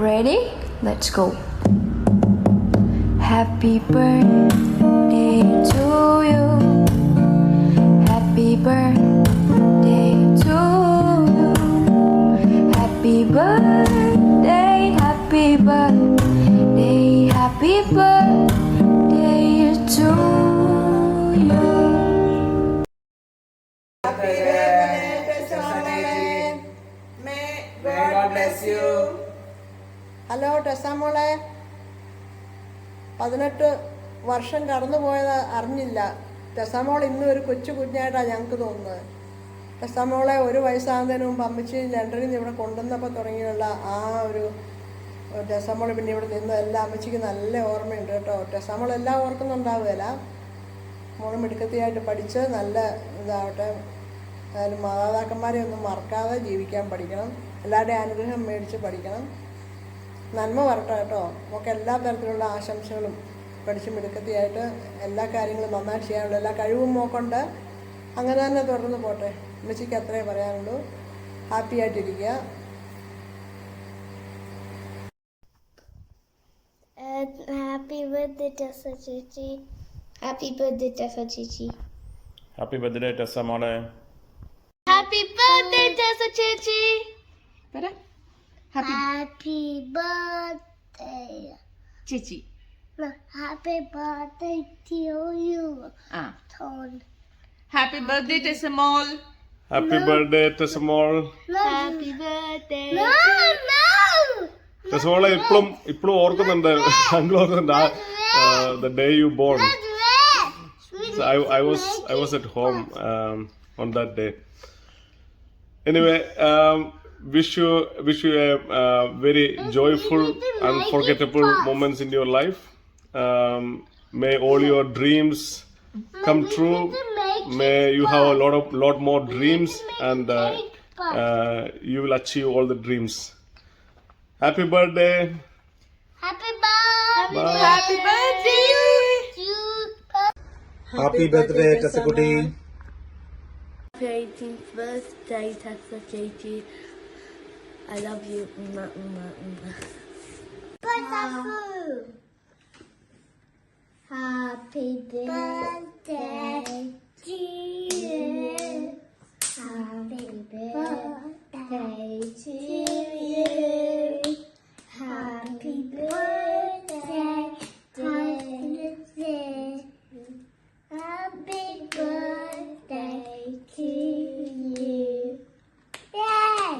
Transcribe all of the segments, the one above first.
Ready? Let's go. Happy birthday to you. Happy birthday to you. Happy birthday, happy birthday, happy birthday to you. Happy birthday to Samole. May God bless you. Hello ടെസാമോളെ, 18 വർഷം കടന്നുപോയത് അറിഞ്ഞില്ല. ടെസാമോൾ ഇന്നും ഒരു കൊച്ചു കുഞ്ഞായിട്ടാണ് ഞങ്ങൾക്ക് തോന്നുന്നത്. ടെസാമോളെ 1 വയസ്സാകുന്നതിന് മുമ്പ് അമ്മച്ചി ലണ്ടനിൽ നിന്ന് ഇവിടെ കൊണ്ടുവന്നപ്പോൾ തുടങ്ങിയുള്ള ആ ഒരു ടെസാമോൾ പിന്നെ ഇവിടെ നിന്ന് എല്ലാം അമ്മച്ചിക്ക് നല്ല ഓർമ്മയുണ്ട് കേട്ടോ. ടെസാമോൾ എല്ലാം ഓർക്കുന്നുണ്ടാവുകയില്ല. മോൾ മിടുക്കത്തിയായിട്ട് പഠിച്ച് നല്ല ഇതാവട്ടെ. അതിൽ മാതാപിതാക്കന്മാരെ ഒന്നും മറക്കാതെ ജീവിക്കാൻ പഠിക്കണം. എല്ലാവരുടെയും അനുഗ്രഹം മേടിച്ച് പഠിക്കണം. നന്മ വരട്ടെ കേട്ടോ. നമുക്ക് എല്ലാ തരത്തിലുള്ള ആശംസകളും. പഠിച്ച് മിടുക്കത്തിയായിട്ട് എല്ലാ കാര്യങ്ങളും നന്നായിട്ട് ചെയ്യാനുള്ള എല്ലാ കഴിവും നോക്കൊണ്ട് അങ്ങനെ തന്നെ തുടർന്ന് പോട്ടെ. അമ്മച്ചിക്ക് അത്രേ പറയാനുള്ളൂ. ഹാപ്പി ആയിട്ടിരിക്കുക. Happy birthday, Tessa Chichi. Happy birthday, Tessa Chichi. Happy birthday, Tessa Mole. Happy birthday, Tessa Chichi. Happy birthday, Chichi. no, happy birthday to you, Ton. Happy birthday, Tessamol. Happy birthday, Tessa Mole. Happy birthday. No. Tessa Mole, ഇപ്പോഴും ഓർക്കുന്നുണ്ട്. Uncle ഓർക്കുന്നുണ്ട് the day you born. So I was at home on that day. Anyway, wish you a very joyful, unforgettable moments in your life. May all your dreams come true. May you have a lot more dreams, and you will achieve all the dreams. Happy birthday. Happy birthday. Bye. Happy birthday. Happy birthday, Tessa Kutti. Happy 18th birthday, Tessa Chichi. I love you. Happy birthday to you. Happy birthday to you. Happy birthday, happy birthday to you. Yay!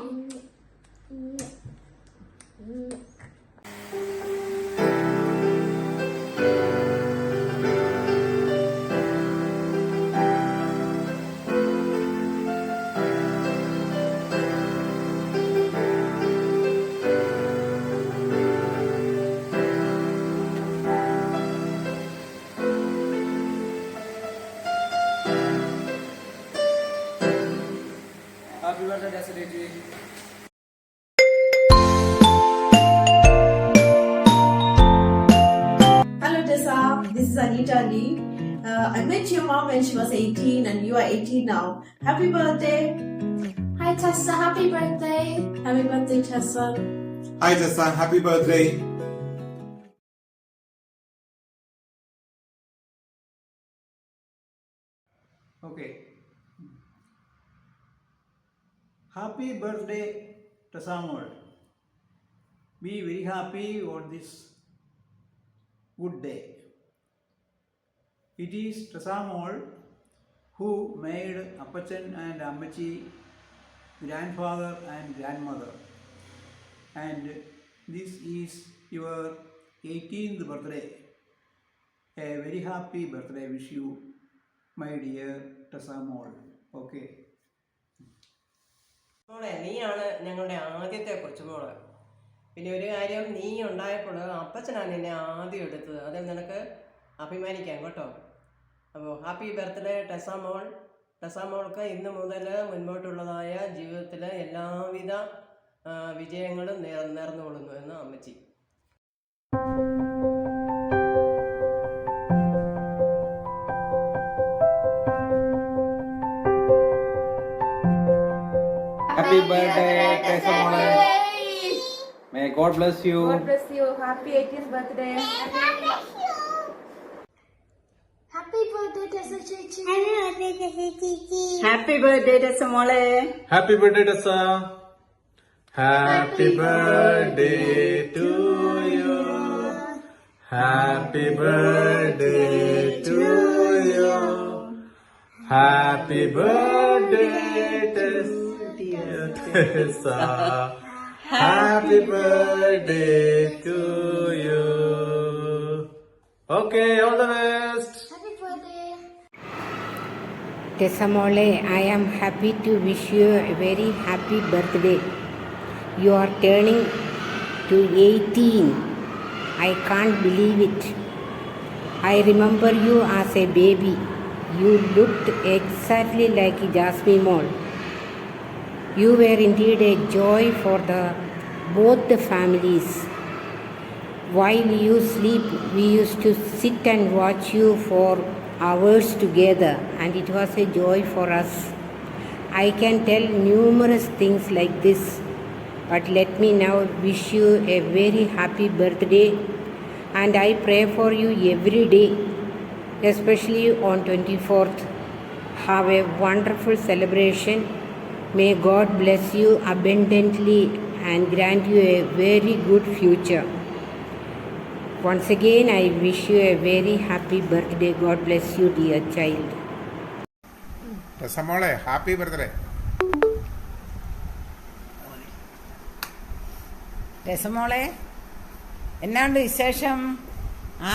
Happy birthday, Tessa Kutti. Hello Tessa, this is Anita Lee. I met your mom when she was 18 and you are 18 now. Happy birthday. Hi Tessa, happy birthday. Happy birthday Tessa. Hi, Tessa. Happy birthday. Okay. Happy birthday, Tessamol. Be very happy on this good day. It is Tessamol who made Appachan and Ammachi grandfather and grandmother. And this is your 18th birthday. A very happy birthday wish you, my dear Tessamol. Okay. മോളെ, നീയാണ് ഞങ്ങളുടെ ആദ്യത്തെ കൊച്ചുമോള്. പിന്നെ ഒരു കാര്യം, നീ ഉണ്ടായപ്പോൾ അപ്പച്ചനാണ് നിന്നെ ആദ്യം എടുത്തത്. അതിൽ നിനക്ക് അഭിമാനിക്കാം കേട്ടോ. അപ്പോൾ ഹാപ്പി ബർത്ത്ഡേ ടെസാമോൾ. ടെസാമോൾക്ക് ഇന്ന് മുതൽ മുൻപോട്ടുള്ളതായ ജീവിതത്തിൽ എല്ലാവിധ വിജയങ്ങളും നേർന്നുകൊള്ളുന്നു എന്ന് അമ്മച്ചി. Happy birthday, Tessa Mole. May God bless you. God bless you. Happy 18th birthday. Happy birthday, Tessa Chichi. Happy birthday, Tessamole. Happy birthday, Tessa. Happy birthday to you. Happy birthday to you. Happy birthday, Tessa. Happy birthday to you. Okay, all the best. Happy birthday. Tessamole, I am happy to wish you a very happy birthday. You are turning to 18. I can't believe it. I remember you as a baby. You looked exactly like Jasmine Mall. You were indeed a joy for both the families. While you sleep, we used to sit and watch you for hours together, and it was a joy for us. I can tell numerous things like this, but let me now wish you a very happy birthday, and I pray for you every day, especially on 24th. Have a wonderful celebration. May God bless you abundantly and grant you a very good future. Once again, I wish you a very happy birthday. God bless you, dear child. ടെസമോളെ happy birthday. രസമോളെ, എന്നാണ്ട് വിശേഷം?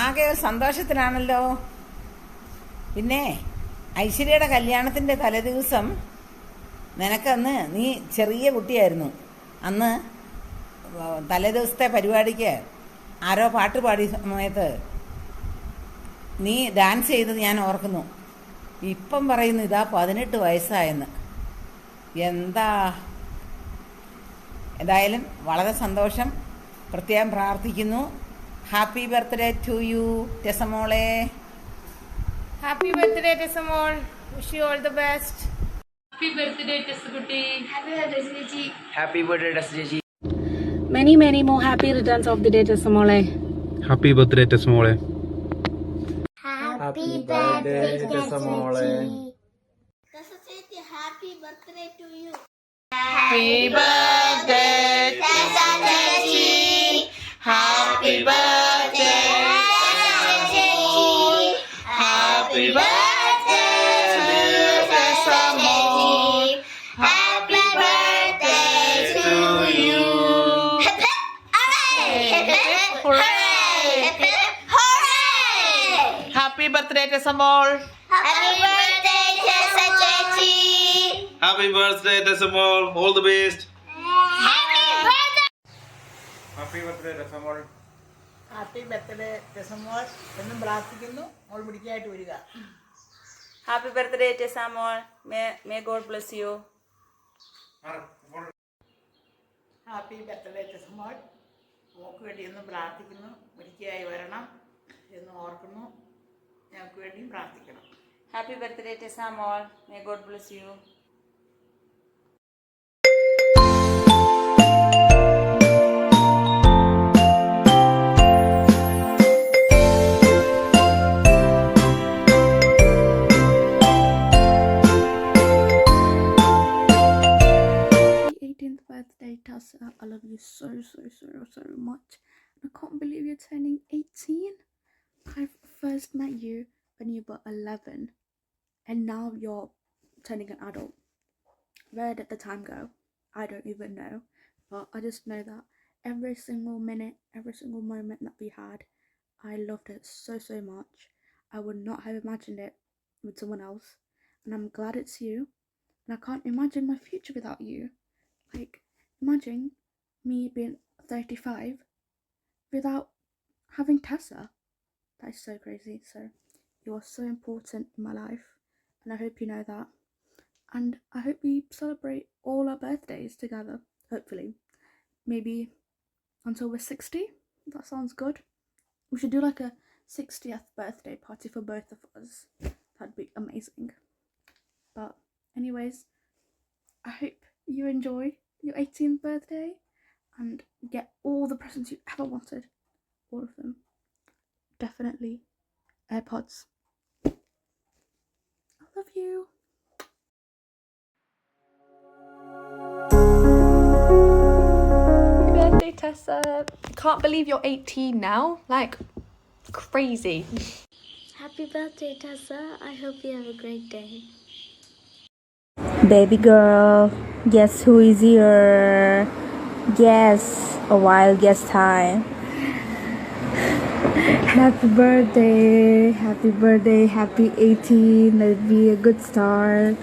ആകെ സന്തോഷത്തിലാണല്ലോ. പിന്നെ ഐശ്വര്യയുടെ കല്യാണത്തിൻ്റെ തലേദിവസം നിനക്കന്ന് നീ ചെറിയ കുട്ടിയായിരുന്നു. അന്ന് തലേദിവസത്തെ പരിപാടിക്ക് ആരോ പാട്ട് പാടിയ സമയത്ത് നീ ഡാൻസ് ചെയ്തത് ഞാൻ ഓർക്കുന്നു. ഇപ്പം പറയുന്നു ഇതാ 18 വയസ്സായെന്ന്. എന്തായാലും വളരെ സന്തോഷം. പ്രത്യേകം പ്രാർത്ഥിക്കുന്നു. ഹാപ്പി ബർത്ത്ഡേ ടു യു ടെസമോളെ. Happy birthday, Tessamol. Wish you all the best. Happy birthday, Tessakutti. Happy birthday, Chichi. Happy birthday, Tessa Chichi. Many more happy returns of the day, Tessamole. Happy birthday, Tessamole. Happy birthday, Tessamole. Tessa Chichi, happy birthday to you. Happy birthday, Tessa Chichi. happy birthday, Chichi. happy birthday to Tessamol. Happy birthday to you. Happy birthday, Tessamol. Happy birthday, Tessa Chichi. Happy birthday, Tessamol. All the best. Happy birthday. Happy birthday Tessamol. Happy birthday Tessamol എന്നും പ്രാർത്ഥിക്കുന്നു. മോൾ പിടിക്കായിട്ട് വരിക. Happy birthday, Tessamol. May God bless you. Happy birthday Tessamol. മോൾക്ക് വേണ്ടി എന്നും പ്രാർത്ഥിക്കുന്നു. മിടുക്കിയായി വരണം എന്ന് ഓർക്കുന്നു. ഞങ്ങൾക്ക് വേണ്ടിയും പ്രാർത്ഥിക്കണം. Happy birthday, Tessamol. May God bless you. Birthday, Tessa. I love you so much. I can't believe you're turning 18. I first met you when you were 11, and now you're turning an adult. Where did the time go? I don't even know, but I just know that every single minute, every single moment that we had, I loved it so much. I would not have imagined it with someone else, and I'm glad it's you. And I can't imagine my future without you. Like, imagine me being 35 without having Tessa. That is so crazy. So you are so important in my life, and I hope you know that. And I hope we celebrate all our birthdays together, hopefully. Maybe until we're 60. That sounds good. We should do like a 60th birthday party for both of us. That'd be amazing. But anyways, I hope you enjoy your 18th birthday, and get all the presents you ever wanted. All of them. Definitely AirPods. I love you. Happy birthday, Tessa. Can't believe you're 18 now. Like, crazy. Happy birthday, Tessa. I hope you have a great day. Baby girl, guess who is here? Guess, a wild guess time. Happy birthday, happy 18. Let it be a good start.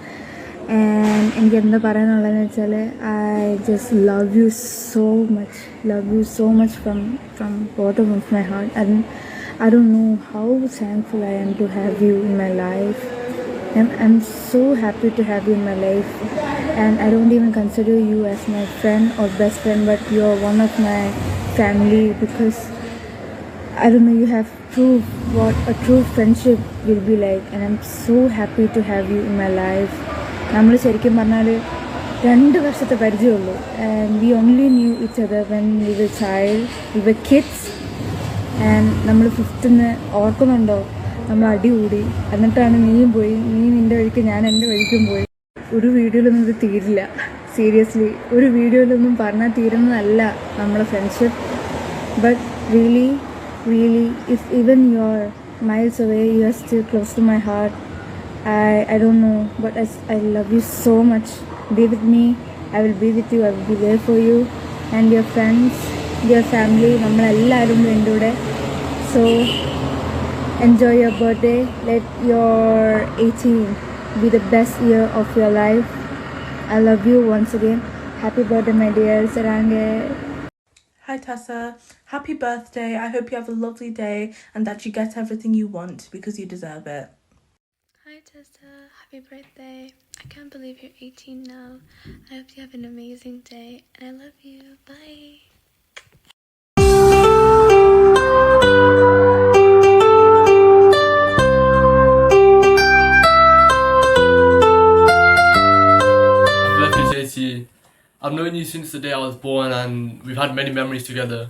And എനിക്ക് എന്താ പറയാനുള്ളതെന്ന് വെച്ചാൽ I just love you so much from bottom of my heart. And I don't know how thankful I am to have you in my life. I'm so happy to have you in my life, and I don't even consider you as my friend or best friend, but you're one of my family, because I don't know, you have proved what a true friendship will be like, and I'm so happy to have you in my life. നമ്മൾ ശരിക്കും പറഞ്ഞാൽ 2 വർഷത്തെ പരിചയമുള്ളൂ, and we only knew each other when we were child, we were kids, and നമ്മൾ 5th ഓർക്കുന്നുണ്ടോ, നമ്മൾ അടികൂടി, എന്നിട്ടാണ് നീയും പോയി, നീ നിൻ്റെ വഴിക്ക് ഞാൻ എൻ്റെ വഴിക്കും പോയി. ഒരു വീഡിയോയിലൊന്നും ഇത് തീരില്ല, സീരിയസ്ലി ഒരു വീഡിയോയിലൊന്നും പറഞ്ഞാൽ തീരുന്നതല്ല നമ്മളെ friendship. But really if even you're miles away, you are still close to my heart. I don't know, but I love you so much. Be with me, I will be with you, I will be there for you and your friends, your family. നമ്മളെല്ലാവരും എൻ്റെ കൂടെ. So enjoy your birthday. Let your 18 be the best year of your life. I love you once again. Happy birthday, my dear Sarange. Hi Tessa, happy birthday. I hope you have a lovely day and that you get everything you want because you deserve it. Hi Tessa, happy birthday. I can't believe you're 18 now. I hope you have an amazing day and I love you. Bye. I've known you since the day I was born, and we've had many memories together.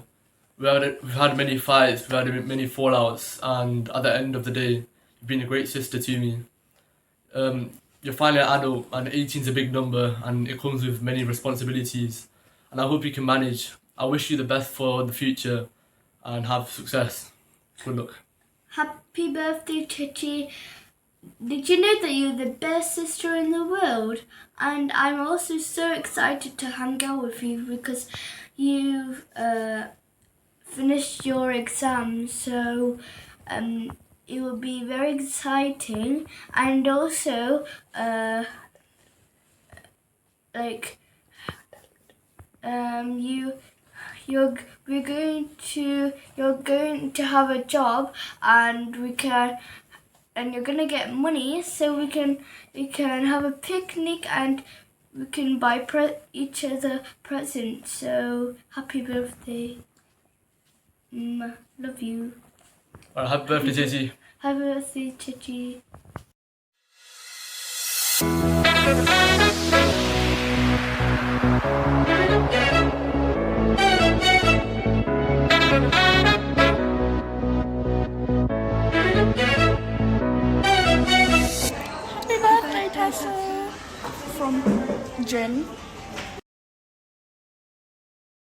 We've had many fights, we've had many fallouts, and at the end of the day, you've been a great sister to me. You're finally an adult, and 18 is a big number, and it comes with many responsibilities. And I hope you can manage. I wish you the best for the future, and have success. Good luck. Happy birthday, Chichi. Did you know that you're the best sister in the world? And I'm also so excited to hang out with you because you've finished your exams, so it will be very exciting. And also, you're going to have a job, and you're gonna get money, so we can have a picnic and we can buy each other presents. So happy birthday. Love you. Happy birthday, Chichi. Happy birthday, Chichi.